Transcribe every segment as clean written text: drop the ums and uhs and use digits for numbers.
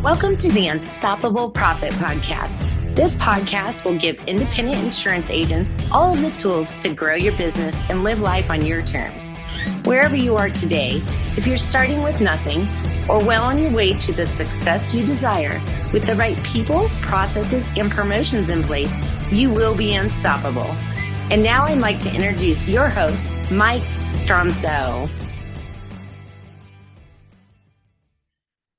Welcome to the Unstoppable Profit Podcast. This podcast will give independent insurance agents all of the tools to grow your business and live life on your terms. Wherever you are today, if you're starting with nothing or well on your way to the success you desire, with the right people, processes, and promotions in place, you will be unstoppable. And now I'd like to introduce your host, Mike Stromsoe.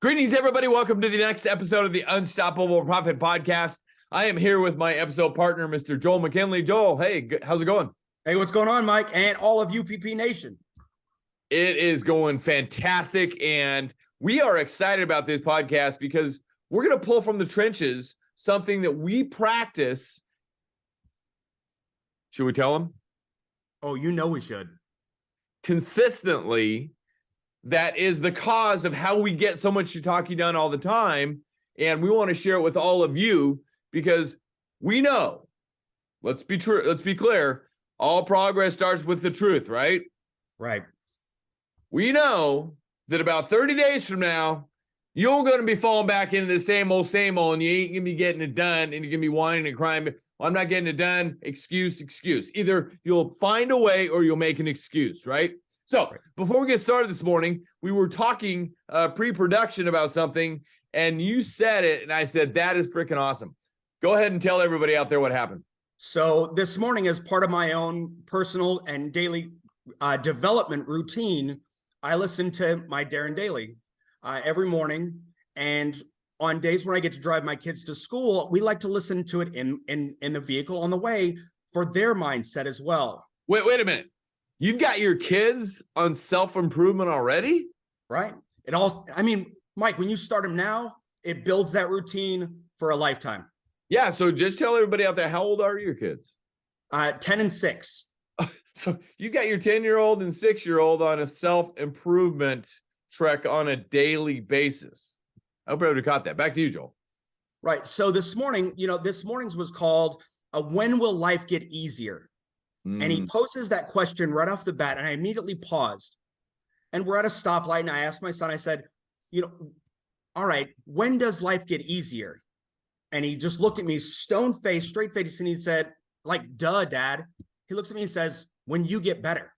Greetings, everybody. Welcome to the next episode of the Unstoppable Profit Podcast. I am here with my episode partner, Mr. Joel McKinley. Joel, hey, how's it going? Hey, what's going on, Mike, and all of UPP Nation? It is going fantastic, and we are excited about this podcast because we're going to pull from the trenches something that we practice. Should we tell them? Oh, you know we should. Consistently. That is the cause of how we get so much shiitake done all the time. And we want to share it with all of you because we know, let's be clear, all progress starts with the truth, right? Right. We know that about 30 days from now, you're going to be falling back into the same old, and you ain't going to be getting it done, and you're going to be whining and crying. Well, I'm not getting it done. Excuse. Either you'll find a way or you'll make an excuse, right? So before we get started this morning, we were talking pre-production about something, and you said it, and I said, that is freaking awesome. Go ahead and tell everybody out there what happened. So this morning, as part of my own personal and daily development routine, I listen to my Darren Daily every morning. And on days when I get to drive my kids to school, we like to listen to it in the vehicle on the way for their mindset as well. Wait a minute. You've got your kids on self-improvement already? Right. Mike, when you start them now, it builds that routine for a lifetime. Yeah. So just tell everybody out there, how old are your kids? 10 and 6. So you got your 10-year-old and 6-year-old on a self-improvement trek on a daily basis. I hope everybody caught that. Back to you, Joel. Right. So this morning's was called When Will Life Get Easier? And he poses that question right off the bat, and I immediately paused. And we're at a stoplight, and I asked my son, I said, all right, when does life get easier? And he just looked at me, stone-faced, straight-faced, and he said, like, duh, Dad. He looks at me and says, when you get better.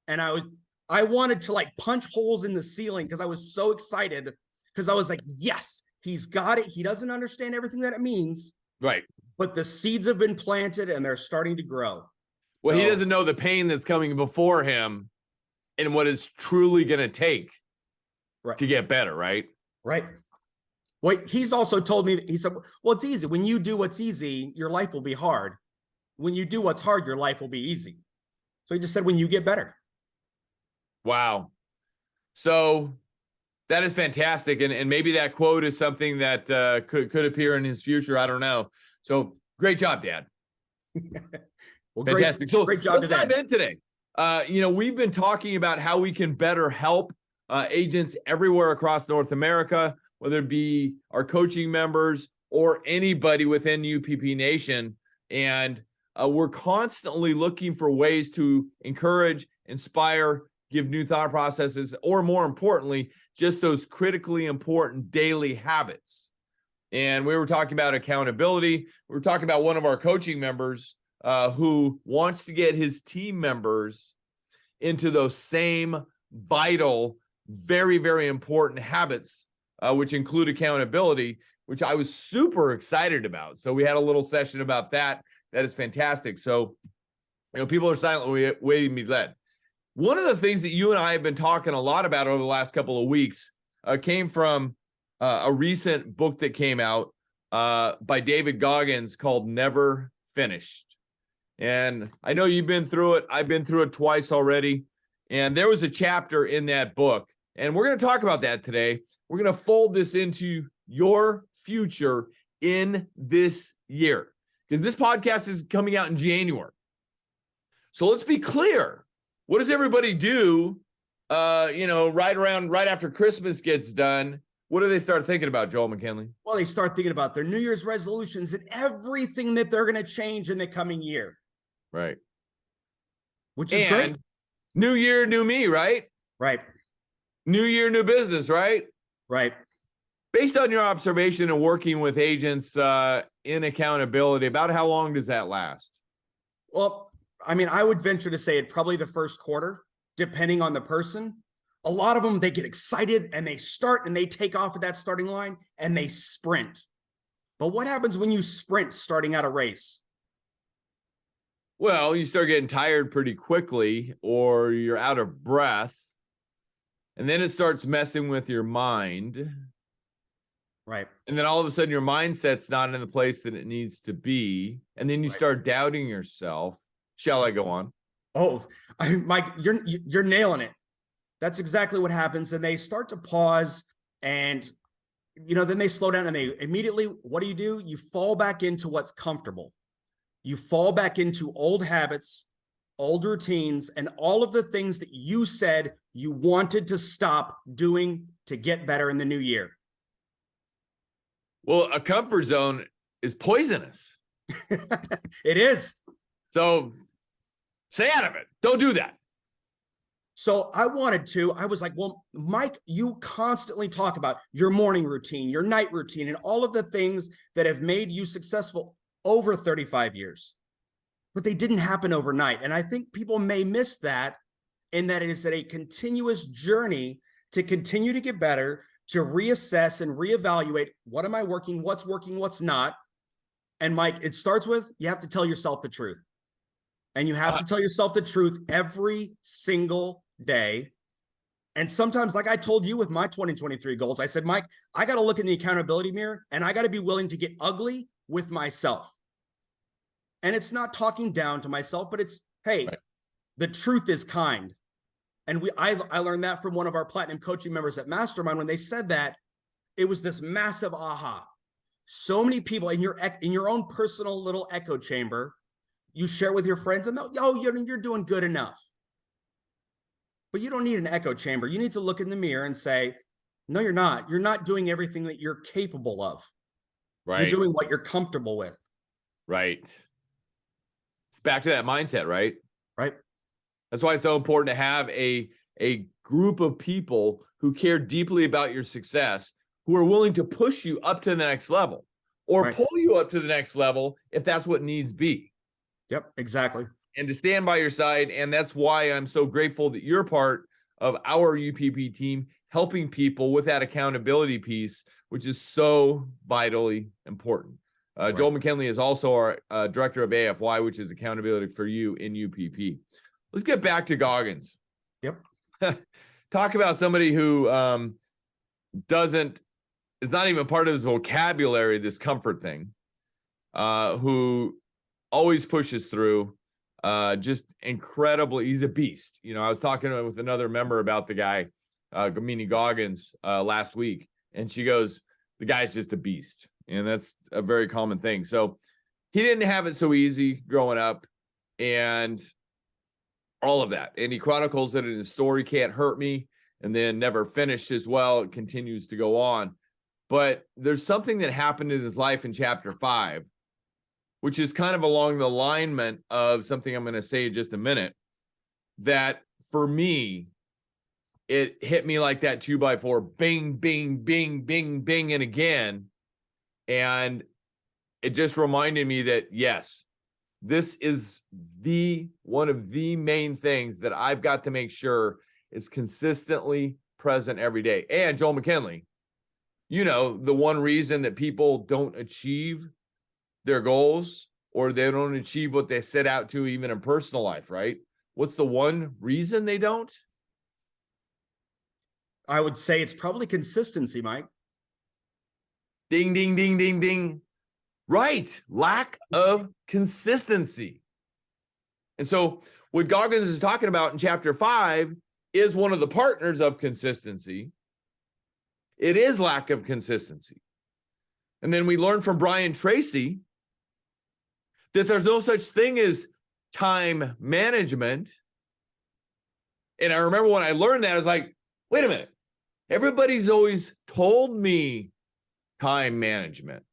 And I wanted to like punch holes in the ceiling because I was so excited, because I was like, yes, he's got it. He doesn't understand everything that it means. Right. But the seeds have been planted and they're starting to grow. Well, he doesn't know the pain that's coming before him and what is truly going to take to get better, right? Right. Well, he's also told me, he said, well, it's easy. When you do what's easy, your life will be hard. When you do what's hard, your life will be easy. So he just said, when you get better. Wow. So that is fantastic. And maybe that quote is something that could appear in his future. I don't know. So great job, Dad. Well, fantastic. Great job. Let's dive in today. We've been talking about how we can better help agents everywhere across North America, whether it be our coaching members or anybody within UPP Nation. And we're constantly looking for ways to encourage, inspire, give new thought processes, or more importantly, just those critically important daily habits. And we were talking about accountability. We were talking about one of our coaching members who wants to get his team members into those same vital, very, very important habits, which include accountability, which I was super excited about. So we had a little session about that. That is fantastic. So, people are silently waiting to be led. One of the things that you and I have been talking a lot about over the last couple of weeks came from a recent book that came out by David Goggins called Never Finished. And I know you've been through it. I've been through it twice already. And there was a chapter in that book. And we're going to talk about that today. We're going to fold this into your future in this year, because this podcast is coming out in January. So let's be clear. What does everybody do, right after Christmas gets done? What do they start thinking about, Joel McKinley? Well, they start thinking about their New Year's resolutions and everything that they're going to change in the coming year. Right. Which is great. New year, new me, right? Right. New year, new business, right? Right. Based on your observation and working with agents in accountability, about how long does that last? Well, I mean, I would venture to say it probably the first quarter, depending on the person. A lot of them, they get excited and they start and they take off at that starting line and they sprint. But what happens when you sprint starting out a race? Well, you start getting tired pretty quickly, or you're out of breath, and then it starts messing with your mind. Right. And then all of a sudden your mindset's not in the place that it needs to be. And then you start doubting yourself. Shall I go on? Oh, Mike, you're nailing it. That's exactly what happens. And they start to pause and, then they slow down and they immediately, what do? You fall back into what's comfortable. You fall back into old habits, old routines, and all of the things that you said you wanted to stop doing to get better in the new year. Well, a comfort zone is poisonous. It is. So stay out of it. Don't do that. So I was like, well, Mike, you constantly talk about your morning routine, your night routine, and all of the things that have made you successful over 35 years. But they didn't happen overnight. And I think people may miss that, in that it is a continuous journey to continue to get better, to reassess and reevaluate, what am I working, what's not. And Mike, it starts with, you have to tell yourself the truth. And you have to tell yourself the truth every single day. And sometimes, like I told you with my 2023 goals, I said, Mike, I got to look in the accountability mirror and I got to be willing to get ugly with myself. And it's not talking down to myself, but it's, hey, the truth is kind. And I learned that from one of our platinum coaching members at Mastermind. When they said that, it was this massive aha. So many people in your own personal little echo chamber, you share with your friends and you're doing good enough. But you don't need an echo chamber. You need to look in the mirror and say, no, you're not. You're not doing everything that you're capable of. Right. You're doing what you're comfortable with. Right. It's back to that mindset, right? Right. That's why it's so important to have a group of people who care deeply about your success, who are willing to push you up to the next level or pull you up to the next level if that's what needs be. Yep, exactly. And to stand by your side. And that's why I'm so grateful that you're part of our UPP team, helping people with that accountability piece, which is so vitally important. Joel McKinley is also our director of AFY, which is accountability for you in UPP. Let's get back to Goggins. Yep. Talk about somebody who is not even part of his vocabulary, this comfort thing, who always pushes through, just incredibly. He's a beast. I was talking with another member about the guy, meaning Goggins, last week, and she goes, the guy's just a beast. And that's a very common thing. So he didn't have it so easy growing up and all of that. And he chronicles it in his story, Can't Hurt Me, and then never finished as well. It continues to go on. But there's something that happened in his life in chapter 5, which is kind of along the alignment of something I'm going to say in just a minute, that for me, it hit me like that 2x4, bing, bing, bing, bing, bing, and again. And it just reminded me that, yes, this is one of the main things that I've got to make sure is consistently present every day. And Joel McKinley, the one reason that people don't achieve their goals or they don't achieve what they set out to, even in personal life, right? What's the one reason they don't? I would say it's probably consistency, Mike. Ding, ding, ding, ding, ding. Right. Lack of consistency. And so what Goggins is talking about in chapter 5 is one of the partners of consistency. It is lack of consistency. And then we learn from Brian Tracy that there's no such thing as time management. And I remember when I learned that, I was like, wait a minute. Everybody's always told me time management.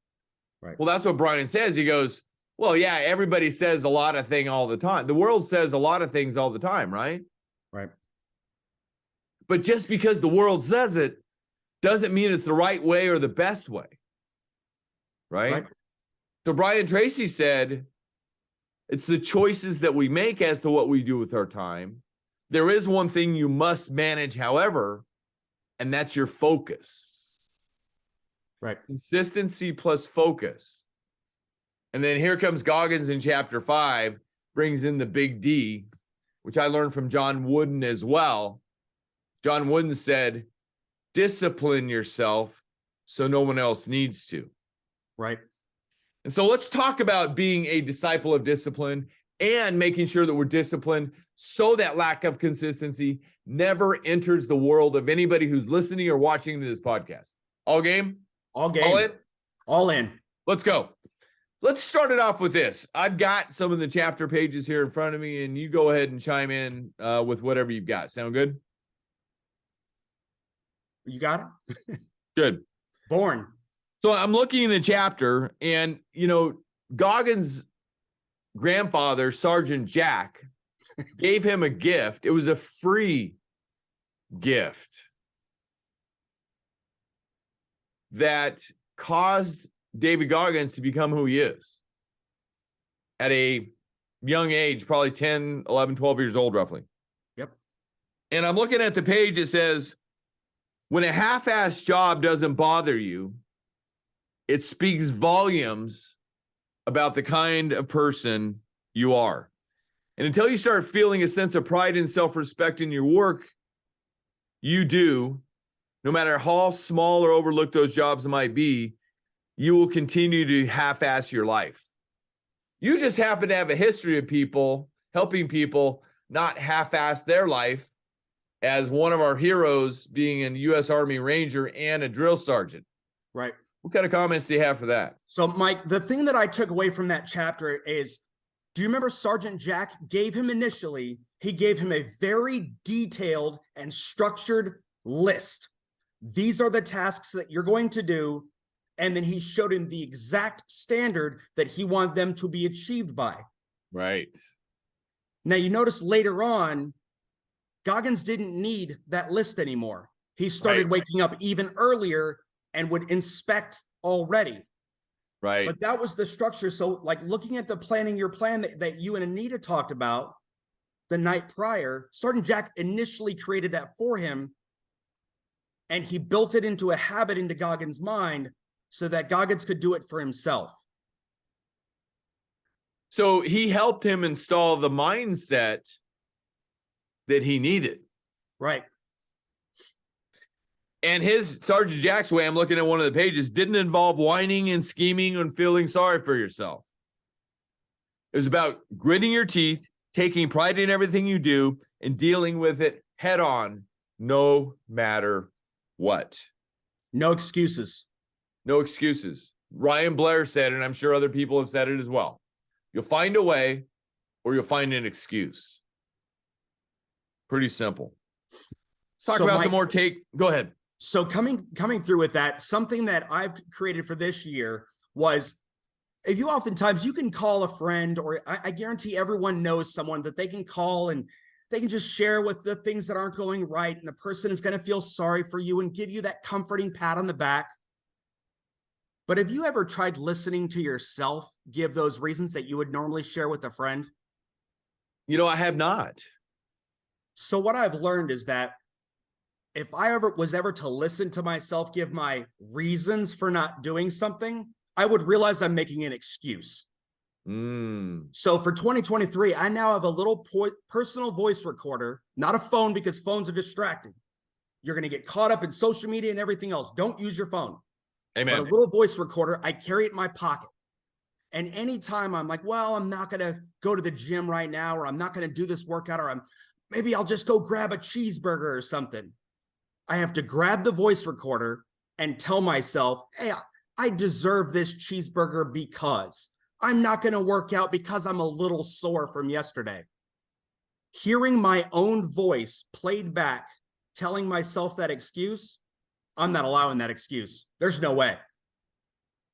Right. Well, that's what Brian says. He goes, well, yeah, everybody says a lot of things all the time. The world says a lot of things all the time, right? Right. But just because the world says it doesn't mean it's the right way or the best way. Right? So Brian Tracy said, it's the choices that we make as to what we do with our time. There is one thing you must manage, however, and that's your focus. Right. Consistency plus focus. And then here comes Goggins in chapter 5, brings in the big D, which I learned from John Wooden as well. John Wooden said, discipline yourself so no one else needs to. Right. And so let's talk about being a disciple of discipline and making sure that we're disciplined so that lack of consistency never enters the world of anybody who's listening or watching this podcast. All game? All game. All in? All in. Let's go. Let's start it off with this. I've got some of the chapter pages here in front of me, and you go ahead and chime in with whatever you've got. Sound good? You got it? Good. Born. So I'm looking in the chapter, and, Goggins' grandfather, Sergeant Jack, gave him a gift. It was a free gift that caused David Goggins to become who he is at a young age, probably 10, 11, 12 years old, roughly. Yep. And I'm looking at the page. It says, when a half-assed job doesn't bother you, it speaks volumes about the kind of person you are. And until you start feeling a sense of pride and self-respect in your work, you do, no matter how small or overlooked those jobs might be, you will continue to half-ass your life. You just happen to have a history of people helping people not half-ass their life, as one of our heroes being a U.S. Army Ranger and a drill sergeant. Right. What kind of comments do you have for that? So, Mike, the thing that I took away from that chapter is, do you remember Sergeant Jack gave him initially, he gave him a very detailed and structured list. These are the tasks that you're going to do. And then he showed him the exact standard that he wanted them to be achieved by. Right. Now, you notice later on, Goggins didn't need that list anymore. He started waking up even earlier and would inspect already. Right. But that was the structure. So like looking at the planning your plan that you and Anita talked about the night prior, Sergeant Jack initially created that for him. And he built it into a habit into Goggins' mind so that Goggins could do it for himself. So he helped him install the mindset that he needed. Right. And his Sergeant Jack's way, I'm looking at one of the pages, didn't involve whining and scheming and feeling sorry for yourself. It was about gritting your teeth, taking pride in everything you do, and dealing with it head on, no matter what. No excuses. No excuses. Ryan Blair said, and I'm sure other people have said it as well, you'll find a way or you'll find an excuse. Pretty simple. Let's talk about some more Go ahead. So coming through with that, something that I've created for this year was, if you oftentimes you can call a friend, or I guarantee everyone knows someone that they can call and they can just share with the things that aren't going right. And the person is going to feel sorry for you and give you that comforting pat on the back. But have you ever tried listening to yourself give those reasons that you would normally share with a friend? I have not. So what I've learned is that if I was ever to listen to myself give my reasons for not doing something, I would realize I'm making an excuse. So for 2023, I now have a little personal voice recorder, not a phone, because phones are distracting. You're going to get caught up in social media and everything else. Don't use your phone. Amen. But a little voice recorder, I carry it in my pocket. And anytime I'm like, well, I'm not going to go to the gym right now, or I'm not going to do this workout, or maybe I'll just go grab a cheeseburger or something. I have to grab the voice recorder and tell myself, hey, I deserve this cheeseburger because I'm not going to work out because I'm a little sore from yesterday. Hearing my own voice played back, telling myself that excuse, I'm not allowing that excuse. There's no way.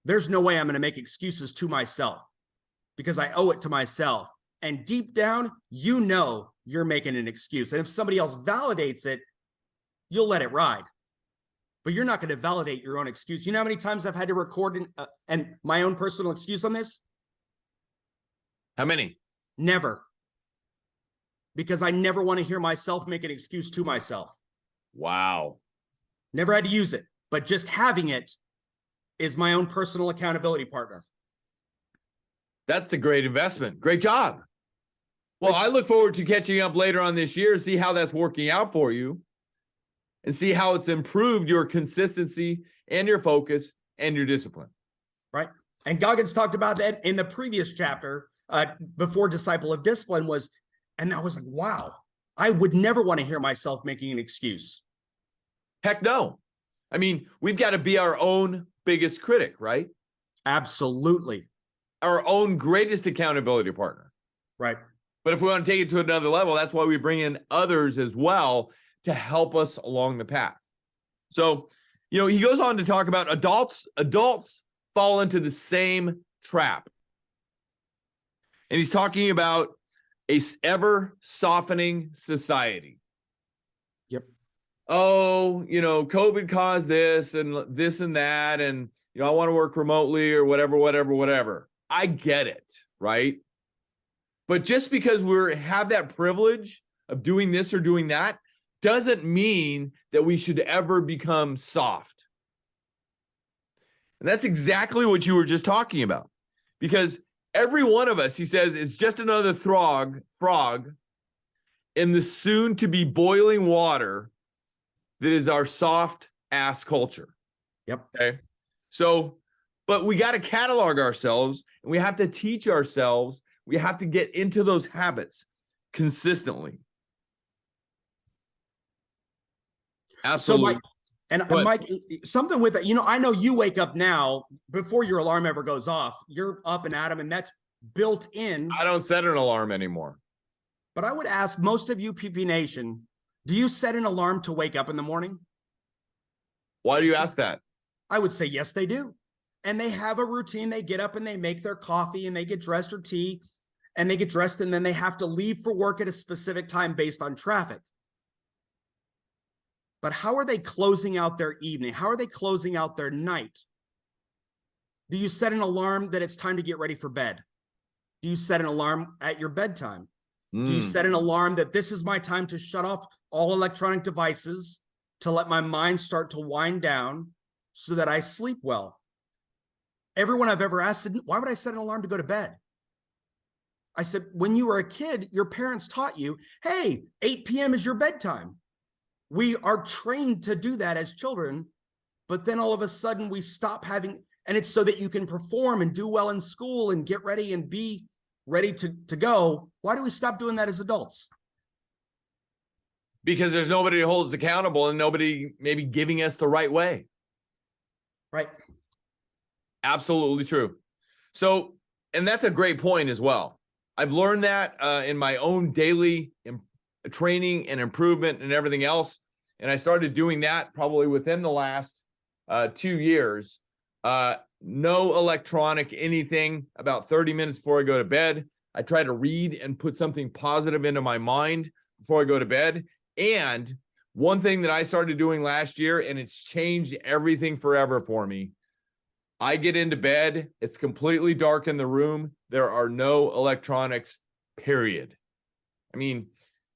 There's no way I'm going to make excuses to myself because I owe it to myself. And deep down, you're making an excuse. And if somebody else validates it, you'll let it ride. but you're not going to validate your own excuse. You know how many times I've had to record and my own personal excuse on this? How many? Never. Because I never want to hear myself make an excuse to myself. Wow. Never had to use it, but just having it is my own personal accountability partner. That's a great investment. Great job. Well, I look forward to catching up later on this year, see how that's working out for you, and see how it's improved your consistency and your focus and your discipline. Right. And Goggins talked about that in the previous chapter before Disciple of Discipline and I was like, wow, I would never want to hear myself making an excuse. Heck no. I mean, we've got to be our own biggest critic, right? Absolutely. Our own greatest accountability partner. Right. But if we want to take it to another level, that's why we bring in others as well to help us along the path. So, he goes on to talk about adults fall into the same trap. And he's talking about a ever softening society. Yep. Oh, COVID caused this and that. And, I want to work remotely or whatever. I get it. Right. But just because we have that privilege of doing this or doing that doesn't mean that we should ever become soft. And that's exactly what you were just talking about. Because every one of us, he says, is just another frog in the soon to be boiling water that is our soft ass culture. Yep. Okay. So, but we got to catalog ourselves and we have to teach ourselves. We have to get into those habits consistently. Absolutely. So Mike, something with it, I know you wake up now before your alarm ever goes off. You're up and at 'em, and that's built in. I don't set an alarm anymore. But I would ask most of you, PP Nation, do you set an alarm to wake up in the morning? Why do you ask that? I would say yes, they do. And they have a routine. They get up and they make their coffee and they get dressed or tea and they get dressed and then they have to leave for work at a specific time based on traffic. But how are they closing out their evening? How are they closing out their night? Do you set an alarm that it's time to get ready for bed? Do you set an alarm at your bedtime? Do you set an alarm that this is my time to shut off all electronic devices, to let my mind start to wind down so that I sleep well? Everyone I've ever asked said, why would I set an alarm to go to bed? I said, when you were a kid, your parents taught you, hey, 8 p.m. is your bedtime. We are trained to do that as children, but then all of a sudden we stop having, and it's so that you can perform and do well in school and get ready and be ready to go. Why do we stop doing that as adults? Because there's nobody who holds us accountable and nobody maybe giving us the right way. Right. Absolutely true. So, and that's a great point as well. I've learned that in my own daily training and improvement and everything else. And I started doing that probably within the last 2 years. No electronic anything about 30 minutes before I go to bed. I try to read and put something positive into my mind before I go to bed. And one thing that I started doing last year, and it's changed everything forever for me. I get into bed. It's completely dark in the room. There are no electronics, period. I mean,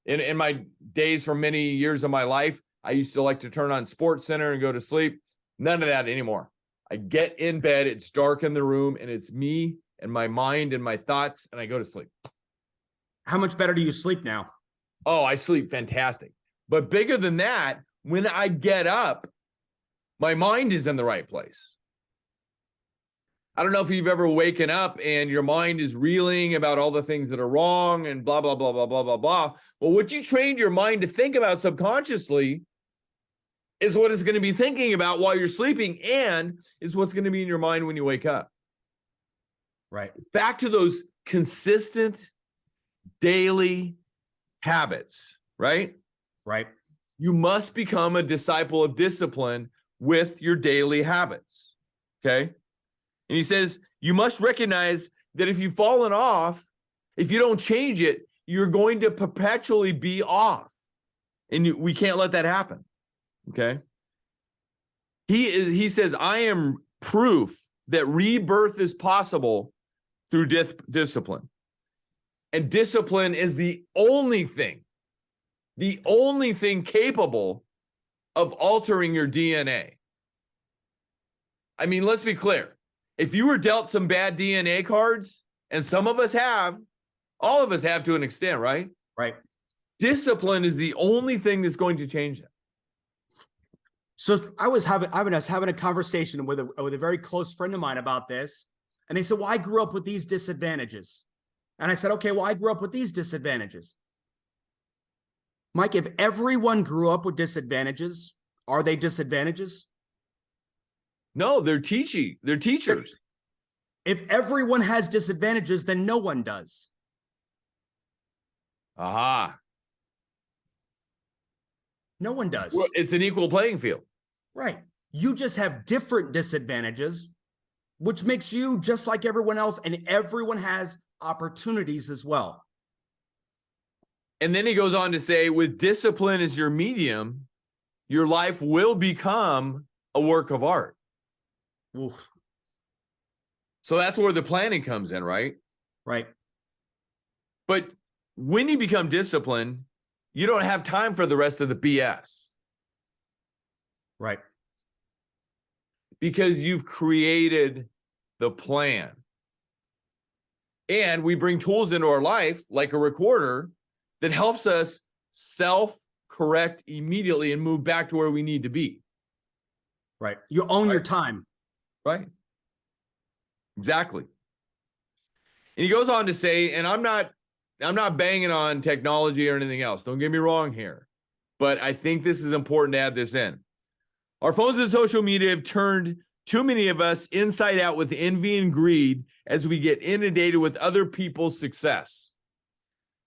in my days for many years of my life, I used to like to turn on Sports Center and go to sleep. None of that anymore. I get in bed, it's dark in the room, and it's me and my mind and my thoughts, and I go to sleep. How much better do you sleep now? Oh, I sleep fantastic. But bigger than that, when I get up, my mind is in the right place. I don't know if you've ever waken up and your mind is reeling about all the things that are wrong and blah, blah, blah, blah, blah, blah, blah. Well, what you trained your mind to think about subconsciously is what it's going to be thinking about while you're sleeping, and is what's going to be in your mind when you wake up. Right. Back to those consistent daily habits, right? Right. You must become a disciple of discipline with your daily habits. Okay. And he says, you must recognize that if you've fallen off, if you don't change it, you're going to perpetually be off. And we can't let that happen. Okay. He says, I am proof that rebirth is possible through discipline. And discipline is the only thing capable of altering your DNA. I mean, let's be clear. If you were dealt some bad DNA cards, and some of us have, all of us have to an extent, right? Right. Discipline is the only thing that's going to change that. So I was having a conversation with a very close friend of mine about this. And they said, well, I grew up with these disadvantages. And I said, okay, well, I grew up with these disadvantages. Mike, if everyone grew up with disadvantages, are they disadvantages? No, they're teaching. They're teachers. If everyone has disadvantages, then no one does. Aha. No one does. Well, it's an equal playing field. Right. You just have different disadvantages, which makes you just like everyone else, and everyone has opportunities as well. And then he goes on to say, with discipline as your medium, your life will become a work of art. Oof. So that's where the planning comes in, right? Right. But when you become disciplined, you don't have time for the rest of the BS. Right. Because you've created the plan. And we bring tools into our life, like a recorder, that helps us self-correct immediately and move back to where we need to be. Right. You own your time. Right. Exactly. And he goes on to say, and I'm not banging on technology or anything else. Don't get me wrong here. But I think this is important to add this in. Our phones and social media have turned too many of us inside out with envy and greed as we get inundated with other people's success.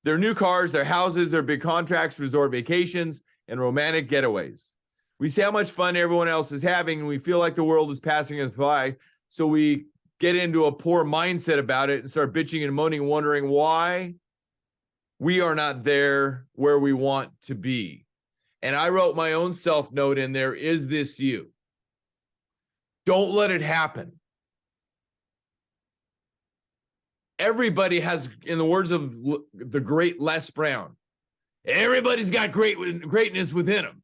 Their new cars, their houses, their big contracts, resort vacations, and romantic getaways. We see how much fun everyone else is having, and we feel like the world is passing us by. So we get into a poor mindset about it and start bitching and moaning and wondering why we are not there where we want to be. And I wrote my own self note in there, is this you? Don't let it happen. Everybody has, in the words of the great Les Brown, everybody's got greatness within them.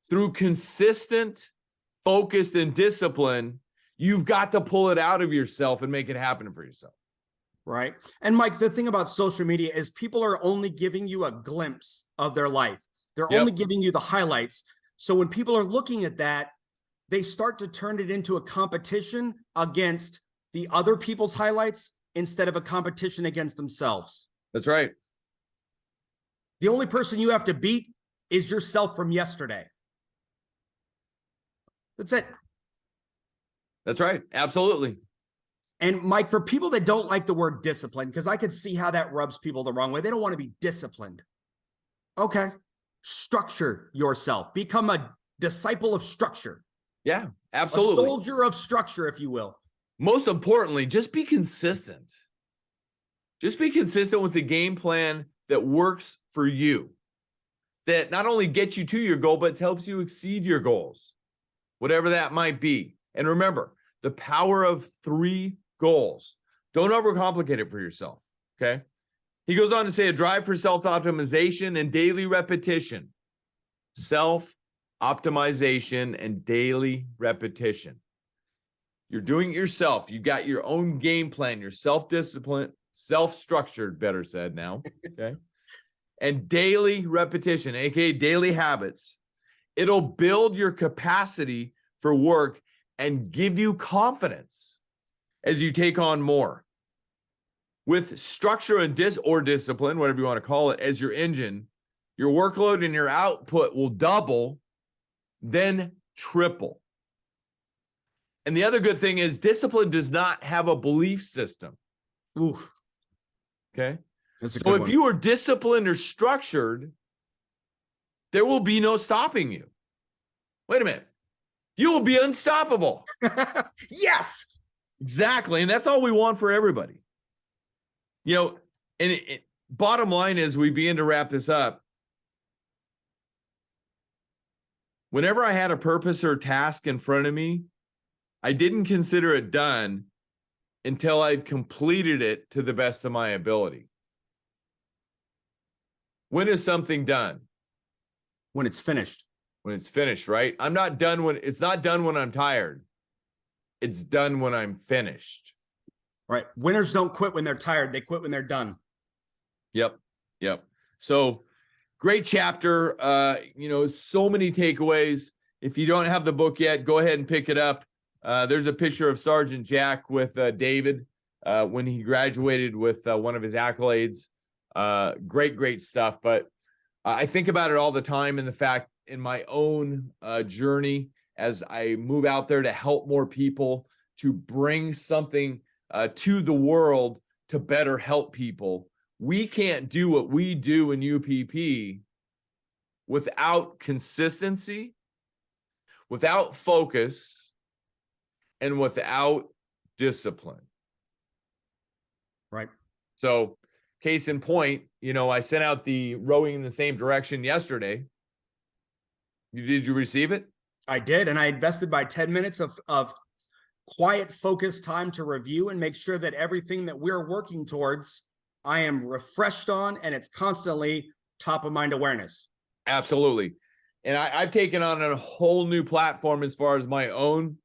Through consistent, focused, and discipline, you've got to pull it out of yourself and make it happen for yourself. Right. And Mike, the thing about social media is people are only giving you a glimpse of their life. They're only giving you the highlights. So when people are looking at that, they start to turn it into a competition against the other people's highlights instead of a competition against themselves. That's right. The only person you have to beat is yourself from yesterday. That's it. That's right. Absolutely. And Mike, for people that don't like the word discipline, because I could see how that rubs people the wrong way. They don't want to be disciplined. Okay. Structure yourself. Become a disciple of structure. Yeah, absolutely. A soldier of structure, if you will. Most importantly, just be consistent. Just be consistent with the game plan that works for you. That not only gets you to your goal, but helps you exceed your goals, whatever that might be. And remember, the power of 3 goals. Don't overcomplicate it for yourself, okay? He goes on to say a drive for self-optimization and daily repetition. Self-optimization and daily repetition. You're doing it yourself. You got your own game plan. You're self-disciplined, self-structured, better said now, okay? And daily repetition, aka daily habits. It'll build your capacity for work and give you confidence as you take on more. With structure and discipline, whatever you want to call it, as your engine, your workload and your output will double, then triple. And the other good thing is discipline does not have a belief system. Oof. Okay? So if you are disciplined or structured, there will be no stopping you. Wait a minute. You will be unstoppable. Yes. Exactly. And that's all we want for everybody. You know, and bottom line is, we begin to wrap this up. Whenever I had a purpose or task in front of me, I didn't consider it done until I'd completed it to the best of my ability. When is something done? When it's finished. When it's finished, right? It's not done when I'm tired. It's done when I'm finished. Right. Winners don't quit when they're tired. They quit when they're done. Yep. So great chapter. So many takeaways. If you don't have the book yet, go ahead and pick it up. There's a picture of Sergeant Jack with David when he graduated with one of his accolades. Great stuff. But I think about it all the time, in the fact in my own journey as I move out there to help more people, to bring something to the world to better help people. We can't do what we do in UPP without consistency, without focus, and without discipline. Right. So, case in point, I sent out the rowing in the same direction yesterday. Did you receive it? I did. And I invested my 10 minutes of quiet, focused time to review and make sure that everything that we're working towards, I am refreshed on, and it's constantly top of mind awareness. Absolutely. And I've taken on a whole new platform as far as my own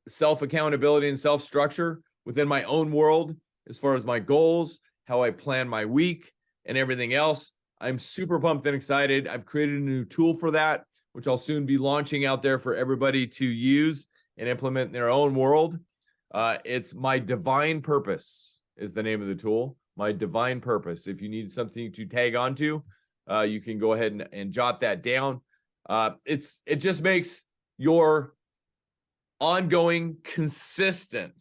self-accountability and self-structure within my own world, as far as my goals, how I plan my week, and everything else. I'm super pumped and excited. I've created a new tool for that, which I'll soon be launching out there for everybody to use and implement in their own world. It's My Divine Purpose is the name of the tool. My Divine Purpose. If you need something to tag onto, you can go ahead and jot that down. It just makes your ongoing, consistent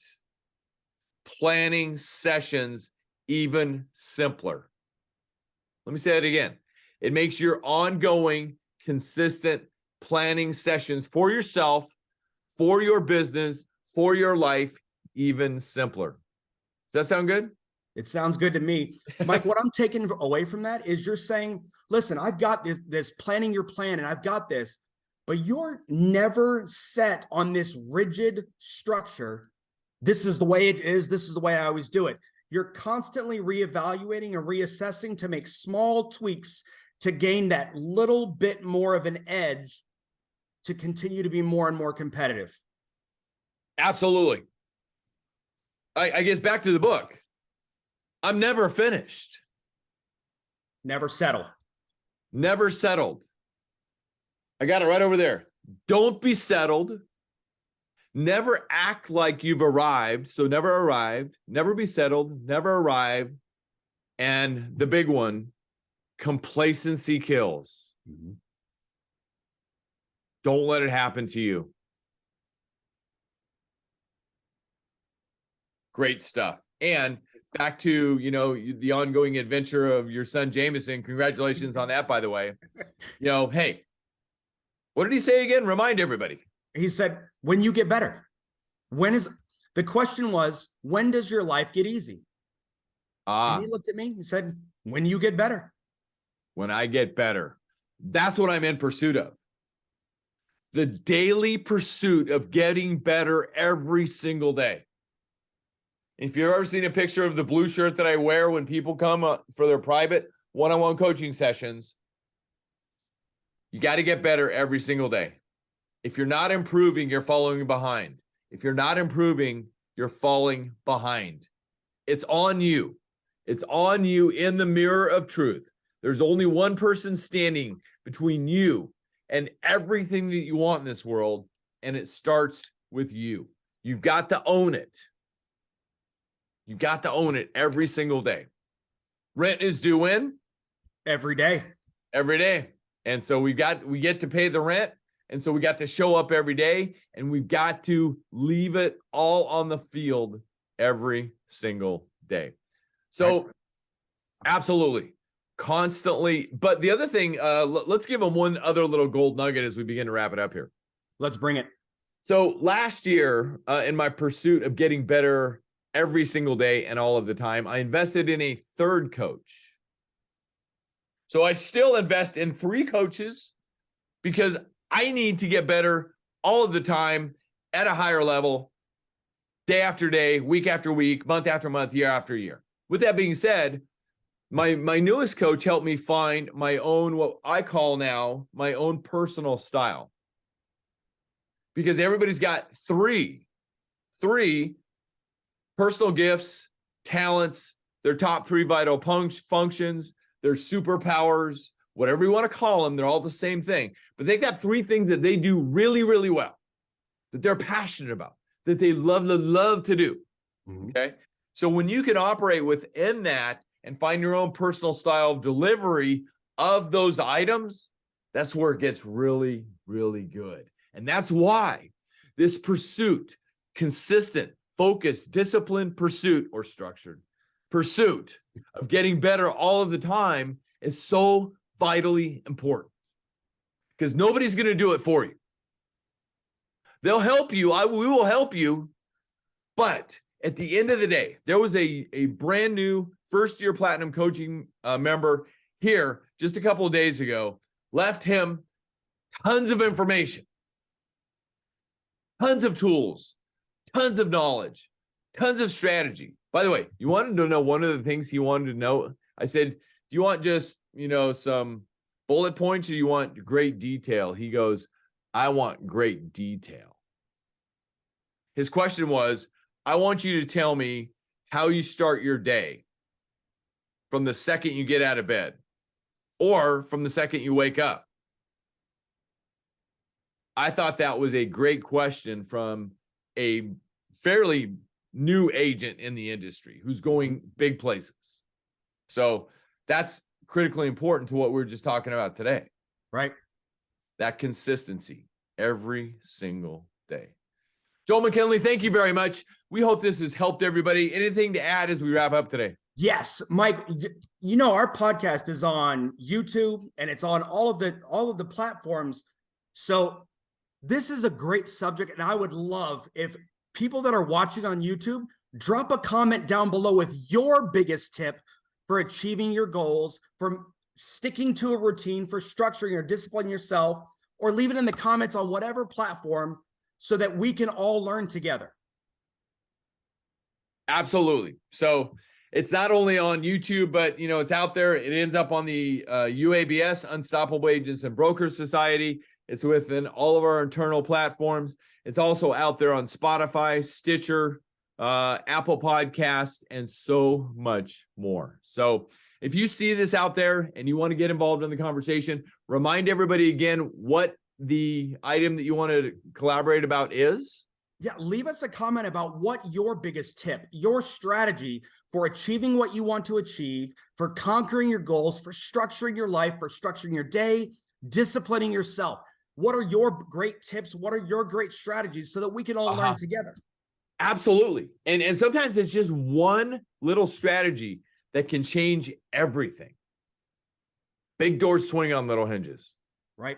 planning sessions even simpler. Let me say that again. It makes your ongoing, consistent planning sessions for yourself, for your business, for your life, even simpler. Does that sound good? It sounds good to me. Mike, what I'm taking away from that is you're saying, listen, I've got this planning your plan, and I've got this, but you're never set on this rigid structure. This is the way it is. This is the way I always do it. You're constantly reevaluating and reassessing to make small tweaks to gain that little bit more of an edge to continue to be more and more competitive. Absolutely. I guess back to the book. I'm never finished. Never settle. Never settled. I got it right over there. Don't be settled. Never act like you've arrived. So never arrived. Never be settled. Never arrive. And the big one, complacency kills. Mm-hmm. Don't let it happen to you. Great stuff. And back to, the ongoing adventure of your son, Jameson. Congratulations on that, by the way. Hey, what did he say again? Remind everybody. He said, when you get better. The question was, when does your life get easy? And he looked at me and said, when you get better. When I get better. That's what I'm in pursuit of. The daily pursuit of getting better every single day. If you've ever seen a picture of the blue shirt that I wear when people come for their private one-on-one coaching sessions, you got to get better every single day. If you're not improving, you're falling behind. If you're not improving, you're falling behind. It's on you. It's on you in the mirror of truth. There's only one person standing between you and everything that you want in this world, and it starts with you. You've got to own it. You got to own it every single day. Rent is due when? Every day. Every day. And so we get to pay the rent. And so we got to show up every day, and we've got to leave it all on the field every single day. So absolutely, constantly. But the other thing, let's give them one other little gold nugget as we begin to wrap it up here. Let's bring it. So last year, in my pursuit of getting better every single day and all of the time, I invested in a third coach. So I still invest in 3 coaches because I need to get better all of the time at a higher level, day after day, week after week, month after month, year after year. With that being said, my newest coach helped me find my own, what I call now, my own personal style. Because everybody's got three personal gifts, talents, their top 3 vital functions, their superpowers, whatever you want to call them, they're all the same thing. But they've got 3 things that they do really, really well, that they're passionate about, that they love to do. Okay. So when you can operate within that and find your own personal style of delivery of those items, that's where it gets really, really good. And that's why this pursuit, consistent, focused, disciplined pursuit, or structured pursuit of getting better all of the time is so vitally important, because nobody's going to do it for you. They'll help you. We will help you. But at the end of the day, there was a brand new first-year platinum coaching member here just a couple of days ago, left him tons of information, tons of tools, tons of knowledge, tons of strategy. By the way, you wanted to know one of the things he wanted to know. I said, do you want just, some bullet points, or you want great detail? He goes, I want great detail. His question was, I want you to tell me how you start your day from the second you get out of bed or from the second you wake up. I thought that was a great question from a fairly new agent in the industry who's going big places. So that's critically important to what we were just talking about today. Right. That consistency every single day. Joel McKinley, thank you very much. We hope this has helped everybody. Anything to add as we wrap up today? Yes, Mike, our podcast is on YouTube and it's on all of the platforms. So this is a great subject, and I would love if people that are watching on YouTube drop a comment down below with your biggest tip for achieving your goals, for sticking to a routine, for structuring or disciplining yourself, or leave it in the comments on whatever platform so that we can all learn together. Absolutely. So it's not only on YouTube, but it's out there. It ends up on the UABS, Unstoppable Agents and Brokers Society. It's within all of our internal platforms. It's also out there on Spotify, Stitcher, Apple Podcasts, and so much more. So if you see this out there and you want to get involved in the conversation, remind everybody again what the item that you want to collaborate about is. Yeah, leave us a comment about what your biggest tip, your strategy for achieving what you want to achieve, for conquering your goals, for structuring your life, for structuring your day, disciplining yourself. What are your great tips? What are your great strategies so that we can all learn together? Absolutely. And sometimes it's just one little strategy that can change everything. Big doors swing on little hinges. Right.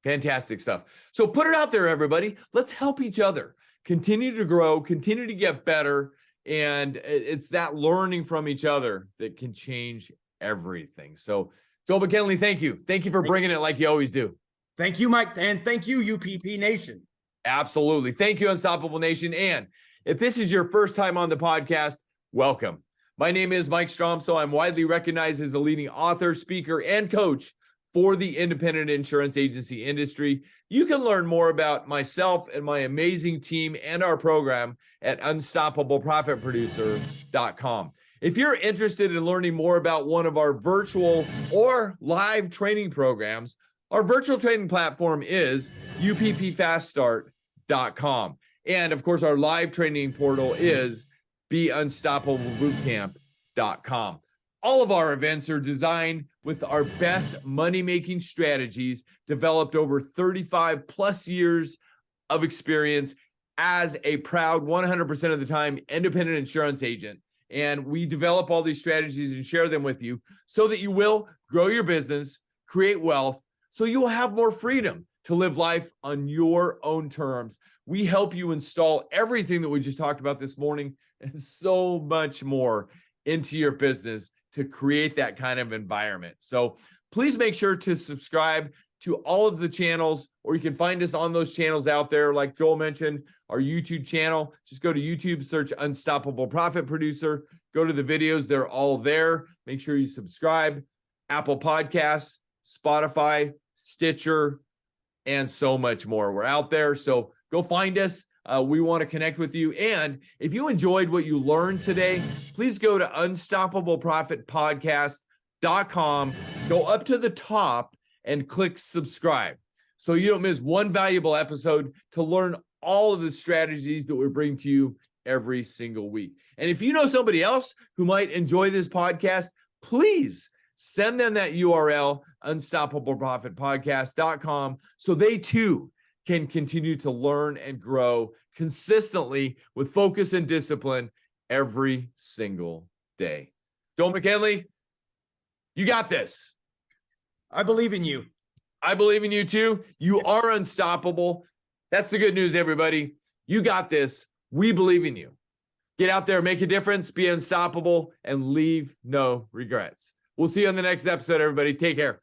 Fantastic stuff. So put it out there, everybody. Let's help each other continue to grow, continue to get better. And it's that learning from each other that can change everything. So Joel McKinley, thank you. Thank you for bringing it like you always do. Thank you, Mike. And thank you, UPP Nation. Absolutely. Thank you, Unstoppable Nation. And if this is your first time on the podcast, welcome. My name is Mike Stromsoe. I'm widely recognized as a leading author, speaker, and coach for the independent insurance agency industry. You can learn more about myself and my amazing team and our program at unstoppableprofitproducer.com. If you're interested in learning more about one of our virtual or live training programs, our virtual training platform is uppfaststart.com. And of course, our live training portal is beunstoppablebootcamp.com. All of our events are designed with our best money-making strategies developed over 35 plus years of experience as a proud 100% of the time independent insurance agent. And we develop all these strategies and share them with you so that you will grow your business, create wealth, so you will have more freedom to live life on your own terms. We help you install everything that we just talked about this morning and so much more into your business to create that kind of environment. So please make sure to subscribe to all of the channels, or you can find us on those channels out there. Like Joel mentioned, our YouTube channel, just go to YouTube, search Unstoppable Profit Producer, go to the videos. They're all there. Make sure you subscribe. Apple Podcasts, Spotify, Stitcher, and so much more. We're out there. So go find us. We want to connect with you. And if you enjoyed what you learned today, please go to unstoppableprofitpodcast.com, go up to the top and click subscribe so you don't miss one valuable episode to learn all of the strategies that we bring to you every single week. And if you know somebody else who might enjoy this podcast, please send them that URL, unstoppableprofitpodcast.com, so they too can continue to learn and grow consistently with focus and discipline every single day. Joel McKinley, you got this. I believe in you. I believe in you too. You are unstoppable. That's the good news, everybody. You got this. We believe in you. Get out there, make a difference, be unstoppable, and leave no regrets. We'll see you on the next episode, everybody. Take care.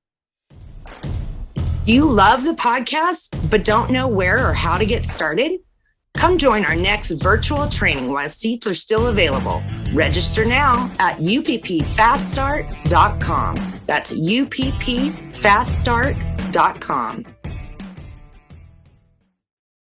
You love the podcast, but don't know where or how to get started? Come join our next virtual training while seats are still available. Register now at uppfaststart.com. That's uppfaststart.com.